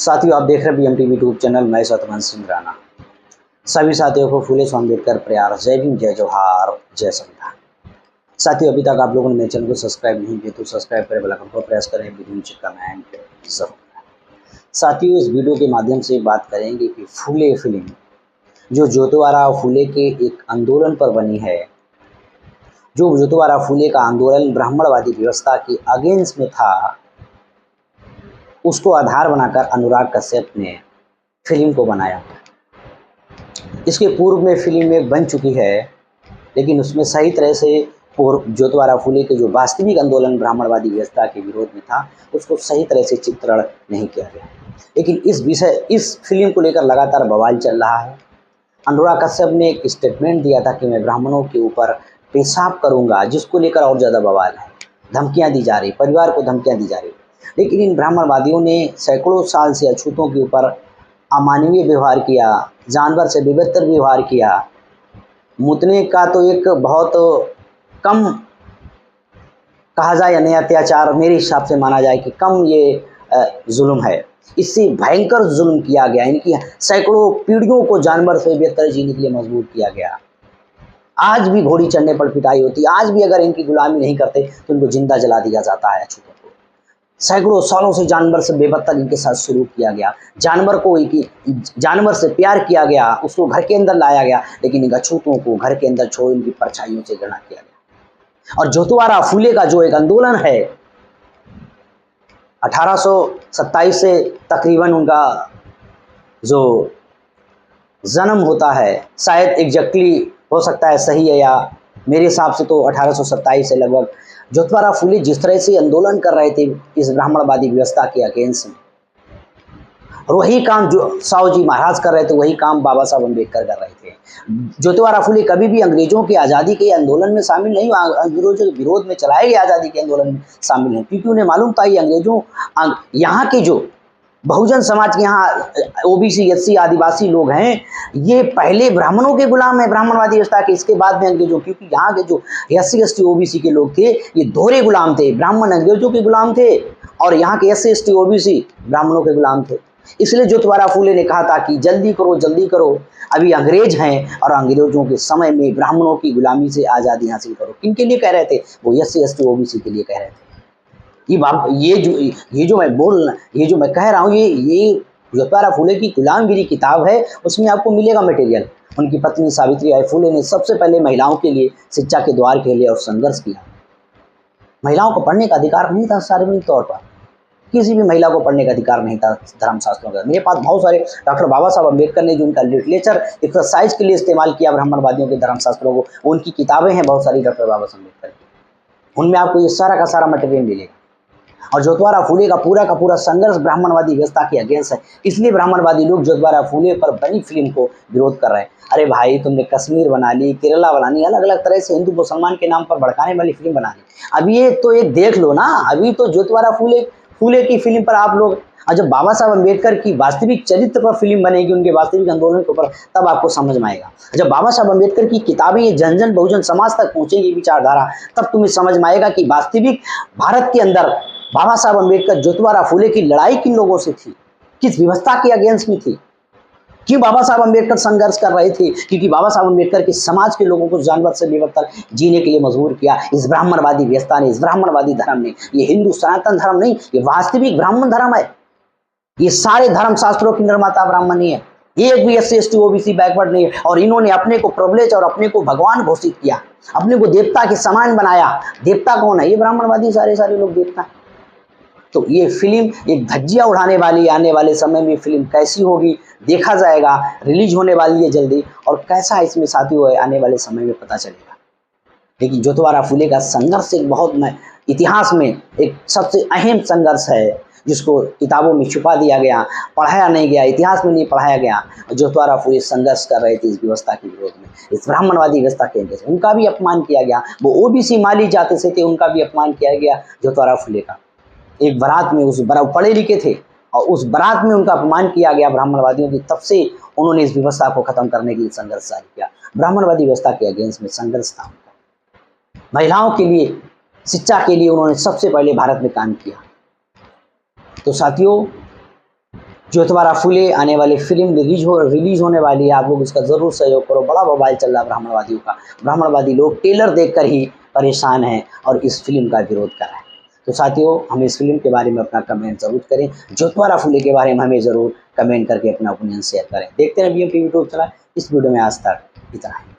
साथियों, आप देख रहे हैं बीएमटीवी यूट्यूब चैनल। मैं शतवंश सिंह राणा। सभी साथियों को फूले स्वामी अम्बेडकर प्रयार जय भीम, जय जोहार, जय संविधान। साथियों, अभी तक आप लोगों ने मेरे चैनल को सब्सक्राइब नहीं किया तो सब्सक्राइब करें, बेल आइकन को प्रेस करें, वीडियो कमेंट जरूर करें। साथियों, इस वीडियो के माध्यम से बात करेंगे कि फूले फिल्म जो ज्योतिबा फूले के एक आंदोलन पर बनी है, जो ज्योतिबा फूले का आंदोलन ब्राह्मणवादी व्यवस्था के अगेंस्ट में था, उसको आधार बनाकर अनुराग कश्यप ने फिल्म को बनाया। इसके पूर्व में फिल्म एक बन चुकी है, लेकिन उसमें सही तरह से ज्योतिबा फूले के जो वास्तविक आंदोलन ब्राह्मणवादी व्यवस्था के विरोध में था, उसको सही तरह से चित्रण नहीं किया गया। लेकिन इस फिल्म को लेकर लगातार बवाल चल रहा है। अनुराग कश्यप ने एक स्टेटमेंट दिया था कि मैं ब्राह्मणों के ऊपर पेशाब करूंगा, जिसको लेकर और ज़्यादा बवाल है। धमकियाँ दी जा रही, परिवार को धमकियाँ दी जा रही। लेकिन इन ब्राह्मणवादियों ने सैकड़ों साल से अछूतों के ऊपर अमानवीय व्यवहार किया, जानवर से विभत्तर व्यवहार किया। मुतने का तो एक बहुत कम कहा जाए, यानी अत्याचार मेरे हिसाब से माना जाए कि कम ये जुल्म है। इससे भयंकर जुल्म किया गया। इनकी सैकड़ों पीढ़ियों को जानवर से बेहतर जीने के लिए मजबूर किया गया। आज भी घोड़ी चढ़ने पर पिटाई होती है। आज भी अगर इनकी गुलामी नहीं करते तो इनको जिंदा जला दिया जाता है। अछूतों को सैकड़ों सालों से जानवर से बेबत्तर इनके साथ शुरू किया गया। जानवर से प्यार किया गया, उसको घर के अंदर लाया गया, लेकिन इन अछूतों को घर के अंदर छोड़ इनकी परछाइयों से घृणा किया गया। और ज्योतिबा फूले का जो एक आंदोलन है, 1827 से तकरीबन उनका जो जन्म होता है, शायद एग्जैक्टली हो सकता है सही है, या मेरे हिसाब से तो 1827 से लगभग ज्योतिबा फूले जिस तरह से आंदोलन कर रहे थे इस ब्राह्मणवादी व्यवस्था के अगेंस्ट में, और वही काम जो साहू जी महाराज कर रहे थे, वही काम बाबा साहब अम्बेडकर कर रहे थे। ज्योतिबा फूले कभी भी अंग्रेजों की आज़ादी के आंदोलन में शामिल नहीं, अंग्रेजों के विरोध में चलाए गए आज़ादी के आंदोलन में शामिल नहीं, क्योंकि उन्हें मालूम था ये अंग्रेजों यहाँ के जो बहुजन समाज के यहाँ ओबीसी एससी आदिवासी लोग हैं, ये पहले ब्राह्मणों के गुलाम है ब्राह्मणवादी व्यवस्था के, इसके बाद में अंग्रेजों, क्योंकि यहाँ के जो एससी एसटी ओबीसी के लोग थे ये दोहरे गुलाम थे। ब्राह्मण अंग्रेजों के गुलाम थे और यहाँ के एससी एसटी ओबीसी ब्राह्मणों के गुलाम थे। इसलिए ज्योतिबा फूले ने कहा था कि जल्दी करो, अभी अंग्रेज हैं और अंग्रेजों के समय में ब्राह्मणों की गुलामी से आज़ादी हासिल करो। किनके लिए कह रहे थे? वो एससी एसटी ओबीसी के लिए कह रहे थे। ये जो मैं कह रहा हूँ, ये ज्योतिबा फूले की गुलामगिरी किताब है। उसमें आपको मिलेगा मटेरियल। उनकी पत्नी सावित्रीबाई फूले ने सबसे पहले महिलाओं के लिए शिक्षा के द्वार के लिए और संघर्ष किया। महिलाओं को पढ़ने का अधिकार नहीं था सार्वजनिक तौर पर, किसी भी महिला को पढ़ने का अधिकार नहीं था धर्मशास्त्रों का। मेरे पास बहुत सारे डॉक्टर बाबा साहब अम्बेडकर ने जो उनका लिटरेचर एक्सरसाइज के लिए इस्तेमाल किया ब्राह्मणवादियों के धर्मशास्त्रों को, उनकी किताबें हैं बहुत सारी डॉक्टर बाबा साहब अम्बेडकर की। उनमें आपको ये सारा का सारा मटेरियल मिलेगा। और ज्योतिबा फूले का पूरा संघर्ष ब्राह्मणवादी व्यवस्था के अगेंस्ट है। इसलिए ब्राह्मणवादी लोग ज्योतिबा फूले पर बनी फिल्म को विरोध कर रहे हैं। अरे भाई, तुमने कश्मीर बना ली, केरला बना ली, अलग अलग तरह से हिंदू मुसलमान के नाम पर भड़काने वाली फिल्म बना ली। अब ये तो एक देख लो ना, अभी तो ज्योतिबा फूले की फिल्म पर आप लोग, और जब बाबा साहब अम्बेडकर की वास्तविक चरित्र पर फिल्म बनेगी, उनके वास्तविक आंदोलन के ऊपर, तब आपको समझ में आएगा। जब बाबा साहब अम्बेडकर की किताबें ये जन बहुजन समाज तक पहुंचेगी विचारधारा, तब तुम्हें समझ में आएगा कि वास्तविक भारत के अंदर बाबा साहब अम्बेडकर ज्योतिबा फूले की लड़ाई किन लोगों से थी, किस व्यवस्था के अगेंस्ट में थी, क्यों बाबा साहब अम्बेडकर संघर्ष कर रहे थे? क्योंकि बाबा साहब अम्बेडकर के समाज के लोगों को जानवर से बेबत्तर जीने के लिए मजबूर किया इस ब्राह्मणवादी व्यवस्था ने, इस ब्राह्मणवादी धर्म ने। ये हिंदू सनातन धर्म नहीं, ये वास्तविक ब्राह्मण धर्म है। ये सारे धर्म शास्त्रों की निर्माता ब्राह्मण ही है, एक भी एससी एसटी ओबीसी बैकवर्ड नहीं है। और इन्होंने अपने को प्रिविलेज और अपने को भगवान घोषित किया, अपने को देवता के समान बनाया। देवता कौन है? ये ब्राह्मणवादी सारे लोग देवता। तो ये फिल्म एक धज्जियां उड़ाने वाली, आने वाले समय में फिल्म कैसी होगी देखा जाएगा। रिलीज होने वाली है जल्दी, और कैसा इसमें साथियों आने वाले समय में पता चलेगा। लेकिन ज्योतिबा फूले का संघर्ष एक बहुत इतिहास में एक सबसे अहम संघर्ष है, जिसको किताबों में छुपा दिया गया, पढ़ाया नहीं गया, इतिहास में नहीं पढ़ाया गया। ज्योतिबा फूले संघर्ष कर रहे थे इस व्यवस्था के विरोध में, इस ब्राह्मणवादी व्यवस्था के विरोध में। उनका भी अपमान किया गया। वो ओबीसी माली जाति से थे, उनका भी अपमान किया गया ज्योतिबा फूले का। एक बारात में, उस बारात पढ़े लिखे थे और उस बारात में उनका अपमान किया गया ब्राह्मणवादियों की। तब से उन्होंने इस व्यवस्था को खत्म करने के लिए संघर्ष जारी किया। ब्राह्मणवादी व्यवस्था के अगेंस्ट में संघर्ष था उनका। महिलाओं के लिए, शिक्षा के लिए उन्होंने सबसे पहले भारत में काम किया। तो साथियों, ज्योतिबा फुले आने वाली फिल्म रिलीज होने वाली है, आप लोग इसका ज़रूर सहयोग करो। बड़ा बवाल चल रहा है ब्राह्मणवादियों का, ब्राह्मणवादी लोग टेलर देखकर ही परेशान हैं और इस फिल्म का विरोध कर रहे हैं। तो साथियों, हम इस फिल्म के बारे में अपना कमेंट ज़रूर करें, ज्योतिबा फुले के बारे में हमें ज़रूर कमेंट करके अपना ओपिनियन शेयर करें। देखते हैं BM टीवी यूट्यूब चैनल। इस वीडियो में आज तक इतना ही।